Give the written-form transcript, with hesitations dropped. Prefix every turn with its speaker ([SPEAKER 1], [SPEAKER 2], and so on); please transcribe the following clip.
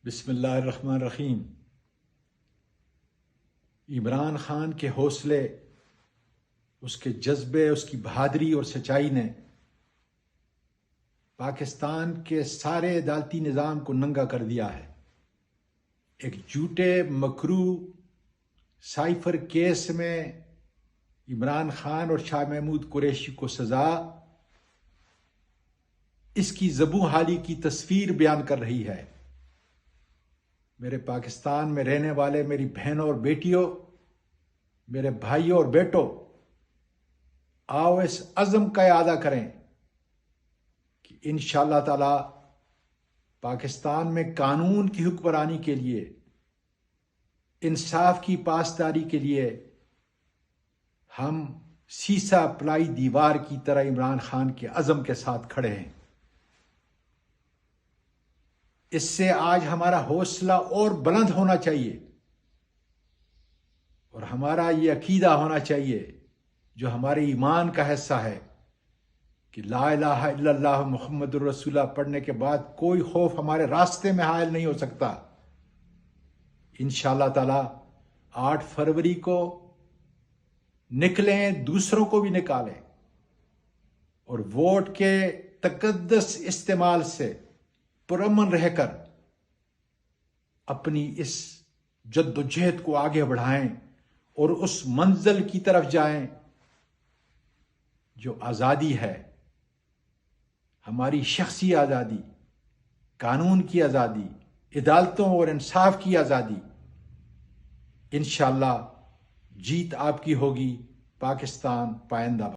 [SPEAKER 1] بسم اللہ الرحمن الرحیم۔ عمران خان کے حوصلے، اس کے جذبے، اس کی بہادری اور سچائی نے پاکستان کے سارے عدالتی نظام کو ننگا کر دیا ہے۔ ایک جھوٹے مکروہ سائفر کیس میں عمران خان اور شاہ محمود قریشی کو سزا اس کی زبوں حالی کی تصویر بیان کر رہی ہے۔ میرے پاکستان میں رہنے والے میری بہنوں اور بیٹیوں، میرے بھائیوں اور بیٹوں، آؤ اس عزم کا اعادہ کریں کہ انشاءاللہ تعالی پاکستان میں قانون کی حکمرانی کے لیے، انصاف کی پاسداری کے لیے ہم سیسا پلائی دیوار کی طرح عمران خان کے عزم کے ساتھ کھڑے ہیں۔ اس سے آج ہمارا حوصلہ اور بلند ہونا چاہیے، اور ہمارا یہ عقیدہ ہونا چاہیے جو ہمارے ایمان کا حصہ ہے کہ لا الہ الا اللہ محمد الرسول اللہ پڑھنے کے بعد کوئی خوف ہمارے راستے میں حائل نہیں ہو سکتا۔ انشاءاللہ تعالی 8 فروری کو نکلیں، دوسروں کو بھی نکالیں، اور ووٹ کے تقدس استعمال سے پرامن رہ کر اپنی اس جد و جہد کو آگے بڑھائیں اور اس منزل کی طرف جائیں جو آزادی ہے، ہماری شخصی آزادی، قانون کی آزادی، عدالتوں اور انصاف کی آزادی۔ انشاءاللہ جیت آپ کی ہوگی۔ پاکستان پائندہ۔